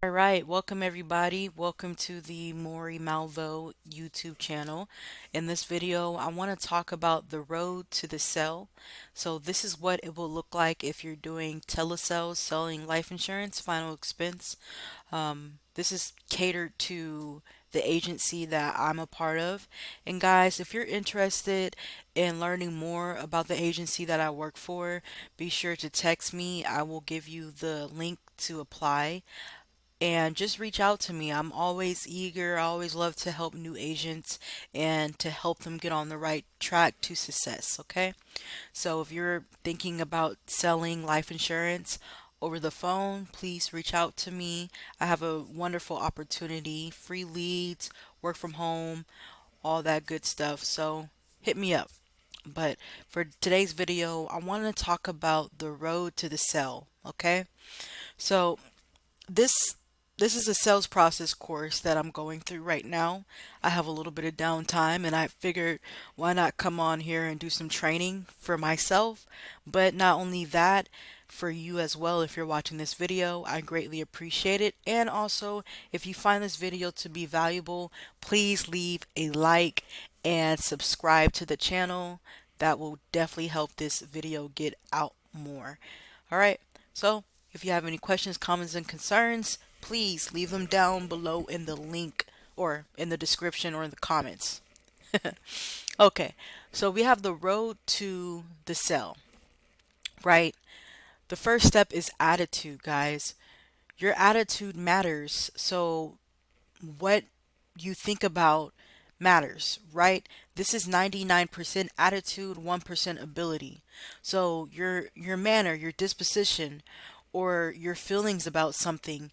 All right, welcome everybody. Welcome to the Maury Malvo YouTube channel. In this video, I want to talk about the road to the sell. So this is what it will look like if you're doing telesales, selling life insurance, final expense. This is catered to the agency that I'm a part of. And guys, if you're interested in learning more about the agency that I work for, be sure to text me. I will give you the link to apply and just reach out to me. I'm always eager. I always love to help new agents and to help them get on the right track to success. Okay. So if you're thinking about selling life insurance over the phone, please reach out to me. I have a wonderful opportunity, free leads, work from home, all that good stuff. So hit me up. But for today's video, I want to talk about the road to the sell. Okay. So this this is a sales process course that I'm going through right now. I have a little bit of downtime and I figured why not come on here and do some training for myself, but not only that, for you as well. If you're watching this video, I greatly appreciate it. And also, if you find this video to be valuable, please leave a like and subscribe to the channel. That will definitely help this video get out more. All right. So if you have any questions, comments, and concerns, please leave them down below in the link or in the description or in the comments. Okay, so we have the road to the sell, right? The first step is attitude, guys. Your attitude matters. So, what you think about matters, right? This is 99% attitude, 1% ability. So your manner, your disposition, or your feelings about something,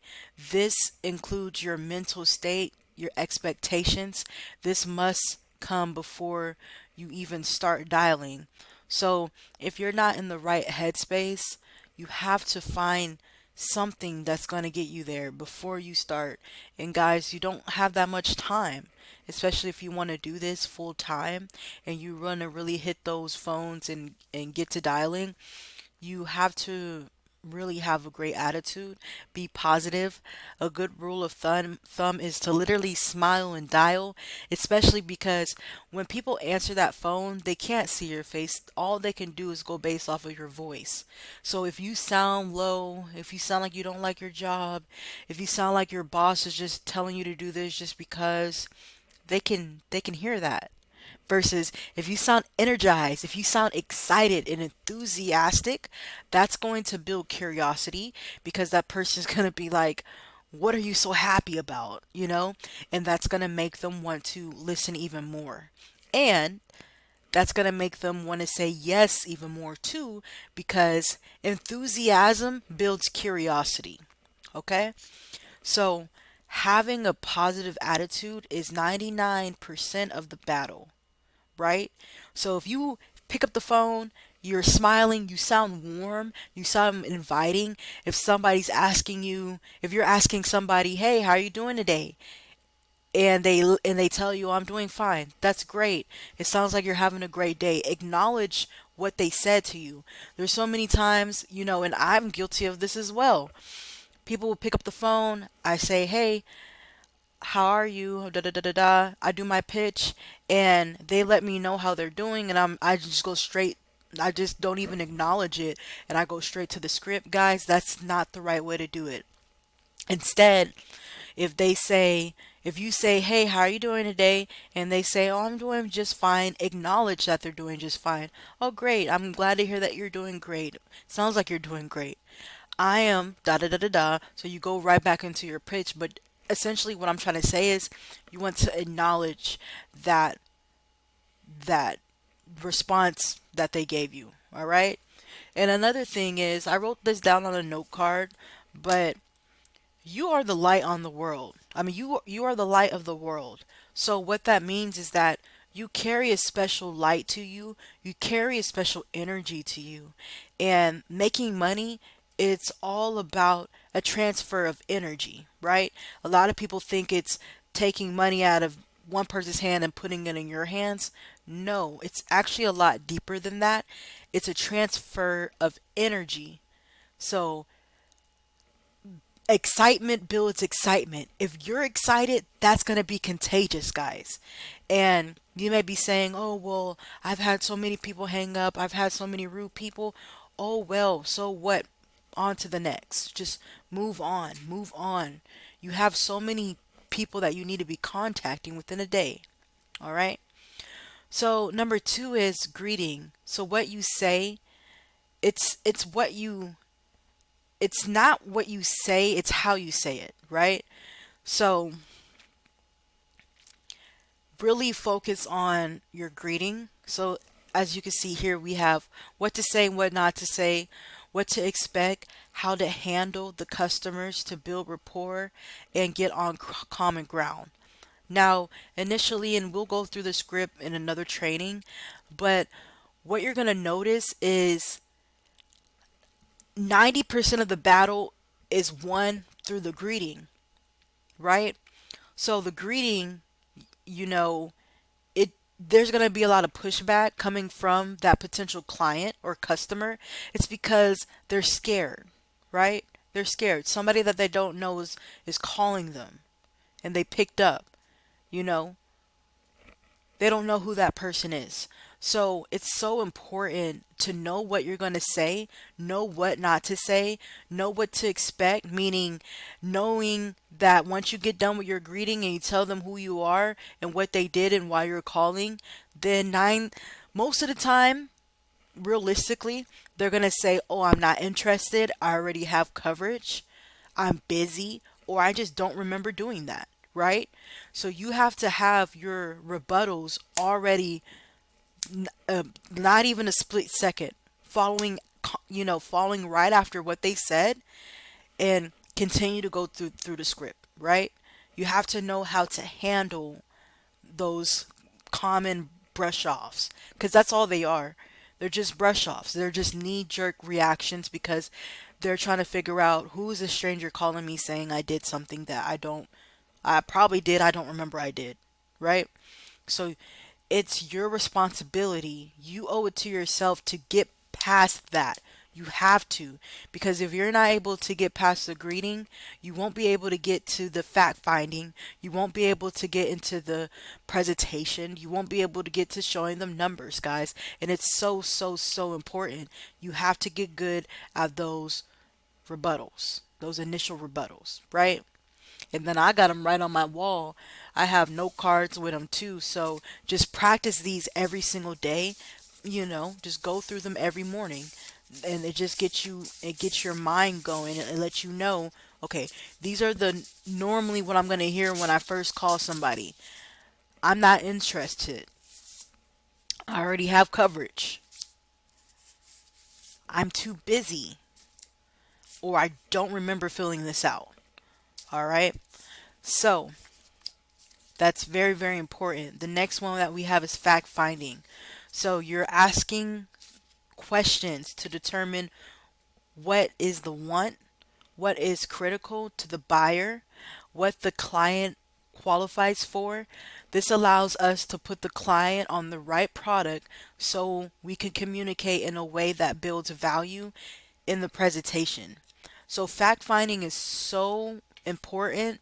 this includes your mental state, your expectations. This must come before you even start dialing. So if you're not in the right headspace, you have to find something that's going to get you there before you start. And guys, you don't have that much time, especially if you want to do this full time and you want to really hit those phones and get to dialing. You have to really have a great attitude, be positive. A good rule of thumb is to literally smile and dial, especially because when people answer that phone, they can't see your face. All they can do is go based off of your voice. So if you sound low, if you sound like you don't like your job, if you sound like your boss is just telling you to do this just because, they can hear that. Versus if you sound energized, if you sound excited and enthusiastic, that's going to build curiosity because that person's going to be like, what are you so happy about? And that's going to make them want to listen even more. And that's going to make them want to say yes even more too because enthusiasm builds curiosity. Okay? So, having a positive attitude is 99% of the battle, right? So if you pick up the phone, you're smiling, you sound warm, you sound inviting. If somebody's asking you, if you're asking somebody, "Hey, how are you doing today?" and they tell you, "I'm doing fine." That's great. It sounds like you're having a great day. Acknowledge what they said to you. There's so many times, and I'm guilty of this as well. People will pick up the phone, I say, "Hey, how are you?" Da da da da da. I do my pitch, and they let me know how they're doing, and I just go straight. I just don't even acknowledge it, and I go straight to the script, guys. That's not the right way to do it. Instead, if they say, if you say, "Hey, how are you doing today?" and they say, "Oh, I'm doing just fine," acknowledge that they're doing just fine. "Oh, great. I'm glad to hear that you're doing great. Sounds like you're doing great. I am da da da da da." So you go right back into your pitch, but essentially what I'm trying to say is you want to acknowledge that that response that they gave you. All right. And another thing is I wrote this down on a note card, but you are the light on the world. I mean, you are the light of the world. So what that means is that you carry a special light to you. You carry a special energy to you. And making money, it's all about a transfer of energy, right? A lot of people think it's taking money out of one person's hand and putting it in your hands. No, it's actually a lot deeper than that. It's a transfer of energy. So Excitement builds excitement. If you're excited, that's going to be contagious, guys. And you may be saying, oh, well, I've had so many people hang up, I've had so many rude people. Oh, well, so what? On to the next. Just move on, move on. You have so many people that you need to be contacting within a day. All right. So, number two is greeting. So, what you say, it's what you, it's not what you say, it's how you say it, right? So, really focus on your greeting. So, as you can see here, we have what to say and what not to say, what to expect, how to handle the customers to build rapport and get on common ground. Now, initially, and we'll go through the script in another training, but what you're going to notice is 90% of the battle is won through the greeting, right? So the greeting, you know, it there's going to be a lot of pushback coming from that potential client or customer. It's because they're scared, right? They're scared. Somebody that they don't know is calling them and they picked up, you know. They don't know who that person is. So it's so important to know what you're going to say, know what not to say, know what to expect, meaning knowing that once you get done with your greeting and you tell them who you are and what they did and why you're calling, then most of the time, realistically, they're going to say, "Oh, I'm not interested. I already have coverage. I'm busy," or "I just don't remember doing that." Right? So you have to have your rebuttals already, not even a split second, following, following right after what they said, and continue to go through the script. Right? You have to know how to handle those common brush offs, because that's all they are. They're just brush offs. They're just knee jerk reactions because they're trying to figure out who is a stranger calling me saying I did something that I probably did, I don't remember I did, right? So it's your responsibility. You owe it to yourself to get past that. You have to. Because if you're not able to get past the greeting, you won't be able to get to the fact finding. You won't be able to get into the presentation. You won't be able to get to showing them numbers, guys. And it's so, so, so important. You have to get good at those rebuttals, those initial rebuttals, right? And then I got them right on my wall. I have note cards with them too. So just practice these every single day. Just go through them every morning. And it gets your mind going. It lets you know, okay, these are normally what I'm going to hear when I first call somebody. I'm not interested. I already have coverage. I'm too busy. Or I don't remember filling this out. All right. So that's very, very important. The next one that we have is fact finding. So you're asking questions to determine what is the want, what is critical to the buyer, what the client qualifies for. This allows us to put the client on the right product so we can communicate in a way that builds value in the presentation. So fact finding is so important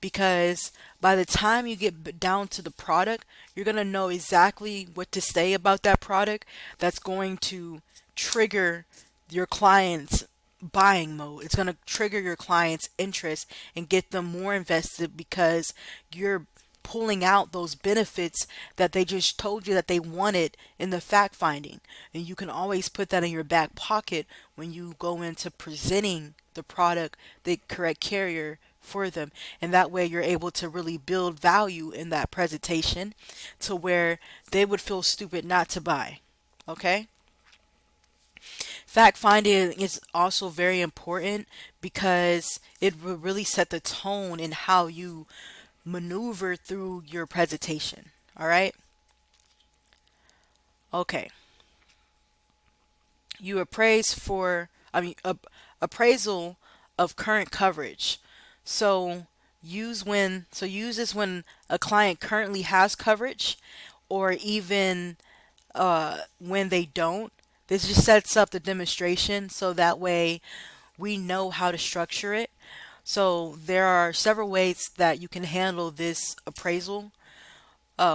because by the time you get down to the product, you're going to know exactly what to say about that product that's going to trigger your client's buying mode. It's going to trigger your client's interest and get them more invested because you're pulling out those benefits that they just told you that they wanted in the fact finding. And you can always put that in your back pocket when you go into presenting the product, the correct carrier for them. And that way you're able to really build value in that presentation to where they would feel stupid not to buy. Okay? Fact finding is also very important because it will really set the tone in how you maneuver through your presentation. All right? Okay. You appraise for, appraisal of current coverage. So use this when a client currently has coverage or even when they don't. This just sets up the demonstration so that way we know how to structure it. So there are several ways that you can handle this appraisal,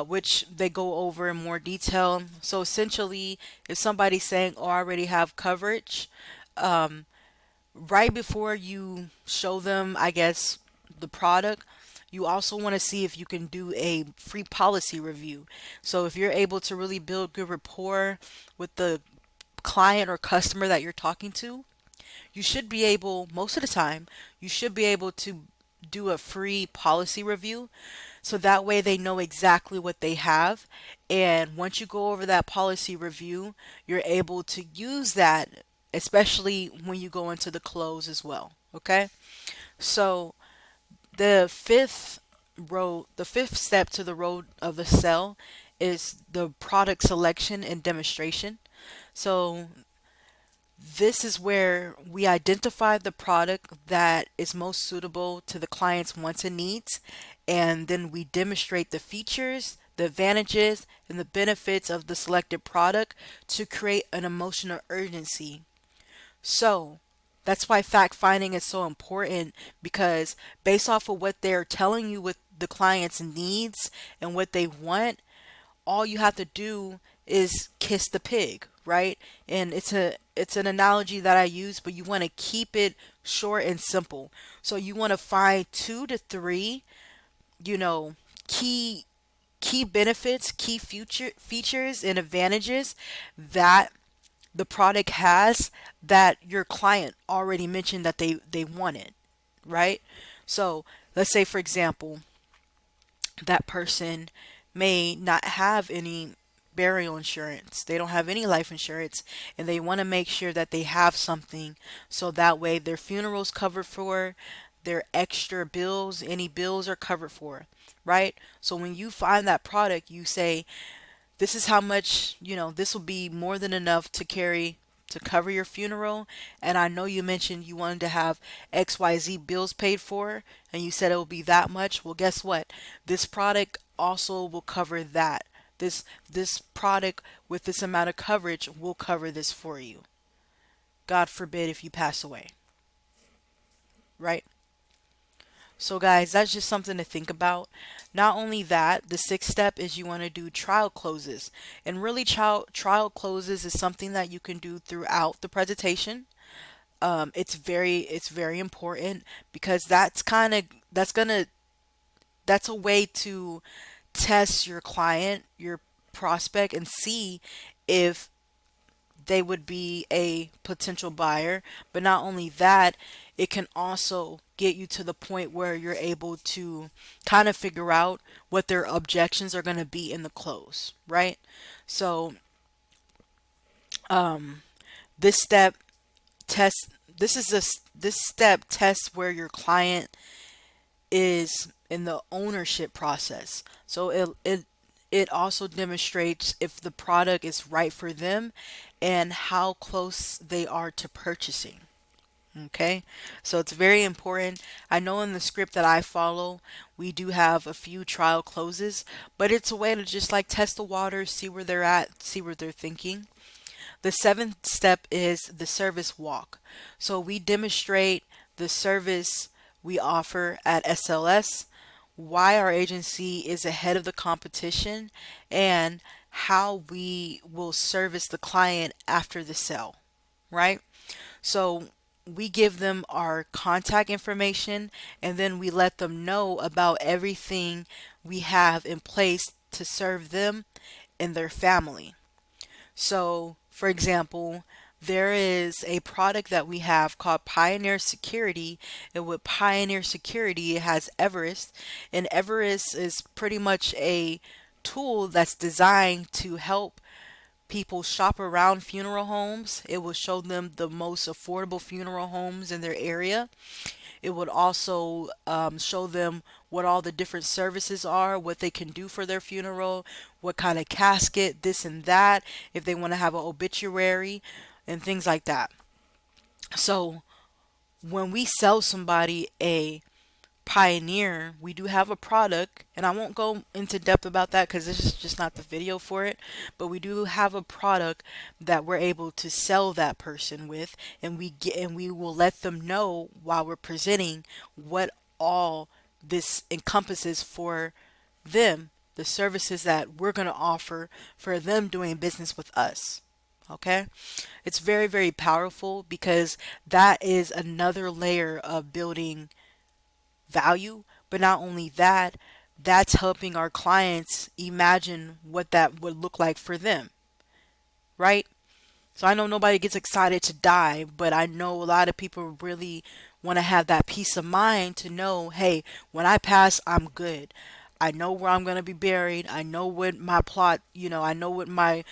which they go over in more detail. So essentially, if somebody's saying, "Oh, I already have coverage," right before you show them, I guess, the product, you also want to see if you can do a free policy review. So if you're able to really build good rapport with the client or customer that you're talking to, you should be able, most of the time, you should be able to do a free policy review. So that way they know exactly what they have. And once you go over that policy review, you're able to use that, especially when you go into the close as well. Okay. So the fifth step to the road of the sale is the product selection and demonstration. So this is where we identify the product that is most suitable to the client's wants and needs, and then we demonstrate the features, the advantages, and the benefits of the selected product to create an emotional urgency. So, that's why fact finding is so important, because based off of what they're telling you with the client's needs and what they want, all you have to do is kiss the pig, right? And it's an analogy that I use, but you want to keep it short and simple. So you want to find 2 to 3, you know, key benefits, key future features and advantages that the product has that your client already mentioned that they wanted, right? So let's say, for example, that person may not have any burial insurance. They don't have any life insurance, and they want to make sure that they have something so that way their funeral's covered for, their extra bills, any bills are covered for, right? So when you find that product, you say, this is how much, this will be more than enough to cover your funeral. And I know you mentioned you wanted to have XYZ bills paid for, and you said it will be that much. Well, guess what? This product also will cover that. This product with this amount of coverage will cover this for you. God forbid if you pass away, right? So, guys, that's just something to think about. Not only that, the sixth step is you want to do trial closes. And really, trial closes is something that you can do throughout the presentation. It's very important, because that's a way to test your client, your prospect, and see if they would be a potential buyer. But not only that, it can also get you to the point where you're able to kind of figure out what their objections are going to be in the close, right? So, this step test this step tests where your client is in the ownership process. So it also demonstrates if the product is right for them and how close they are to purchasing. Okay, so it's very important. I know in the script that I follow, we do have a few trial closes, but it's a way to just like test the waters, see where they're at, see what they're thinking. The seventh step is the service walk. So we demonstrate the service we offer at SLS, why our agency is ahead of the competition, and how we will service the client after the sale, right? So we give them our contact information, and then we let them know about everything we have in place to serve them and their family. So, for example, there is a product that we have called Pioneer Security. And with Pioneer Security, it has Everest. And Everest is pretty much a tool that's designed to help people shop around funeral homes. It will show them the most affordable funeral homes in their area. It would also show them what all the different services are, what they can do for their funeral, what kind of casket, this and that, if they want to have an obituary, and things like that. So when we sell somebody a Pioneer, we do have a product, and I won't go into depth about that because this is just not the video for it, but we do have a product that we're able to sell that person with, and we will let them know while we're presenting what all this encompasses for them, the services that we're going to offer for them doing business with us. Okay? It's very, very powerful because that is another layer of building value. But not only that, that's helping our clients imagine what that would look like for them, right? So I know nobody gets excited to die, but I know a lot of people really want to have that peace of mind to know, hey, when I pass, I'm good. I know where I'm going to be buried. I know what my plot, I know what my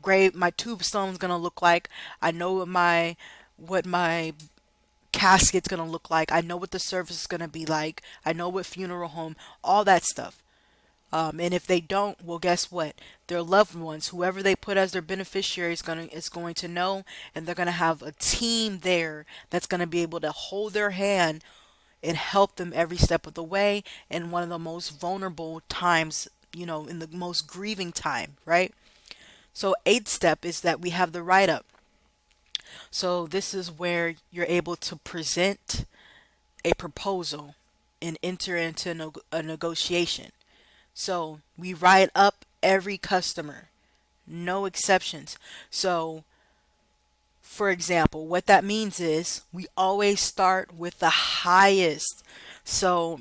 grave, my tombstone's going to look like. I know what my casket's gonna look like. I know what the service is gonna be like. I know what funeral home, all that stuff. And if they don't, well, guess what? Their loved ones, whoever they put as their beneficiary, is going to know, and they're gonna have a team there that's gonna be able to hold their hand and help them every step of the way in one of the most vulnerable times, in the most grieving time, right? So eighth step is that we have the write up. So this is where you're able to present a proposal and enter into a negotiation. So we write up every customer, no exceptions. So, for example, what that means is we always start with the highest. So,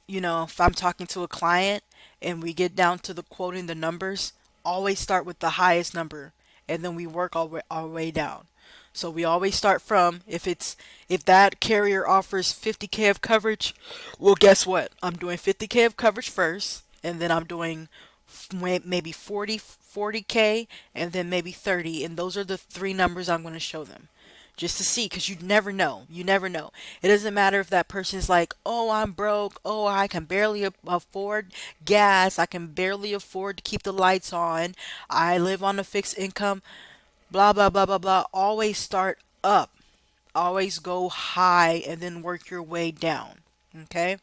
if I'm talking to a client and we get down to the quoting the numbers, always start with the highest number and then we work our way down. So we always start from if that carrier offers 50K of coverage, well, guess what? I'm doing 50K of coverage first, and then I'm doing maybe 40K, and then maybe 30, and those are the three numbers I'm going to show them just to see, because you never know. You never know. It doesn't matter if that person's like, oh, I'm broke. Oh, I can barely afford gas. I can barely afford to keep the lights on. I live on a fixed income. Blah, blah, blah, blah, blah. Always start up. Always go high and then work your way down. Okay?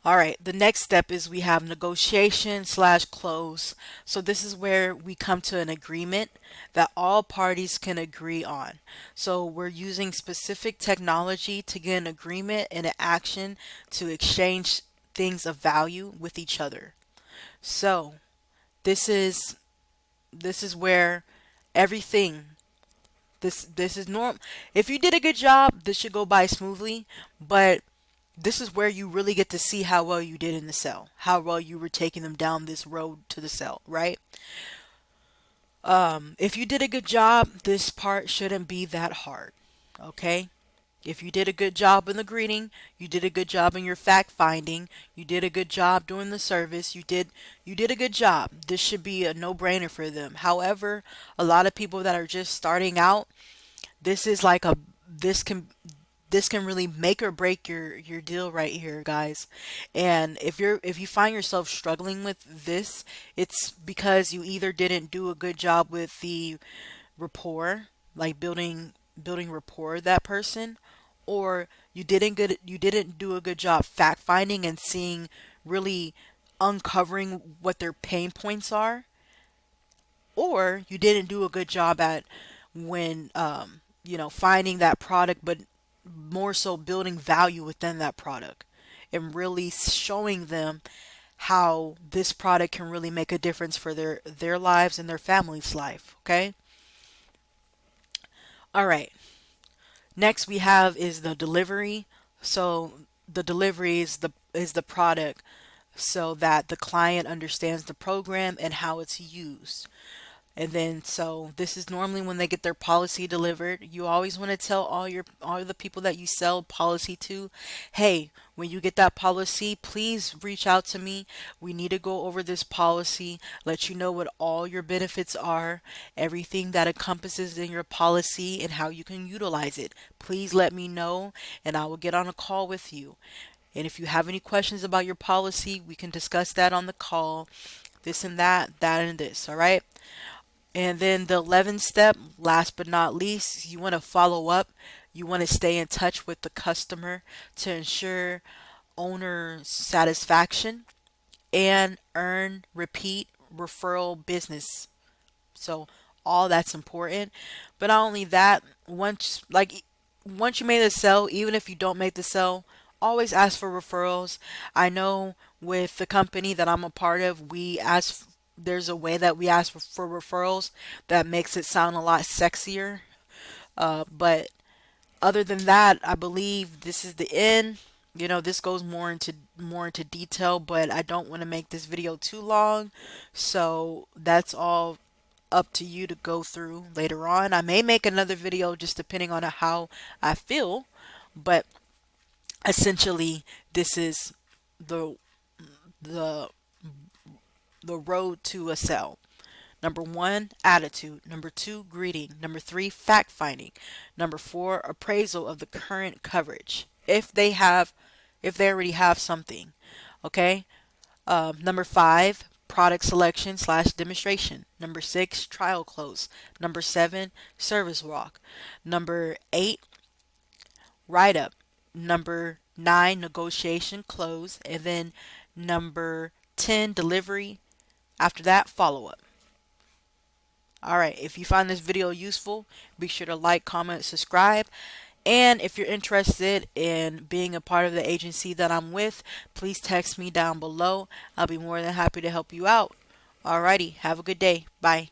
All right, the next step is we have negotiation slash close. So this is where we come to an agreement that all parties can agree on. So we're using specific technology to get an agreement and an action to exchange things of value with each other. So this is this is where everything this is norm. If you did a good job, this should go by smoothly, but this is where you really get to see how well you did in the cell, how well you were taking them down this road to the cell, right? If you did a good job, this part shouldn't be that hard, okay? If you did a good job in the greeting, you did a good job in your fact finding, you did a good job doing the service, you did a good job. This should be a no-brainer for them. However, a lot of people that are just starting out, this is like a this can this can really make or break your deal right here, guys. And if you find yourself struggling with this, it's because you either didn't do a good job with the rapport, like building rapport with that person, or you didn't do a good job fact finding and seeing, really uncovering what their pain points are, or you didn't do a good job at when finding that product, but more so building value within that product and really showing them how this product can really make a difference for their lives and their family's life. Okay. All right, next we have is the delivery. So the delivery is the product so that the client understands the program and how it's used. And then, so this is normally when they get their policy delivered. You always want to tell all the people that you sell policy to, hey, when you get that policy, please reach out to me. We need to go over this policy, let you know what all your benefits are, everything that encompasses in your policy and how you can utilize it. Please let me know and I will get on a call with you. And if you have any questions about your policy, we can discuss that on the call. This and that and this, all right? And then the 11th step, last but not least, you want to follow up. You want to stay in touch with the customer to ensure owner satisfaction and earn repeat referral business. So all that's important. But not only that, once you made the sale, even if you don't make the sale, always ask for referrals. I know with the company that I'm a part of, there's a way that we ask for referrals that makes it sound a lot sexier. But other than that, I believe this is the end. This goes more into detail, but I don't want to make this video too long. So that's all up to you to go through later on. I may make another video just depending on how I feel, but essentially this is the the the road to a sale. Number one, attitude. Number two, greeting. Number three, fact finding. Number four, appraisal of the current coverage. If they already have something. Okay. Number five, product selection slash demonstration. Number six, trial close. Number seven, service walk. Number eight, write up. Number nine, negotiation close. And then number 10, delivery. After that, follow up. Alright, if you find this video useful, be sure to like, comment, subscribe. And if you're interested in being a part of the agency that I'm with, please text me down below. I'll be more than happy to help you out. Alrighty, have a good day. Bye.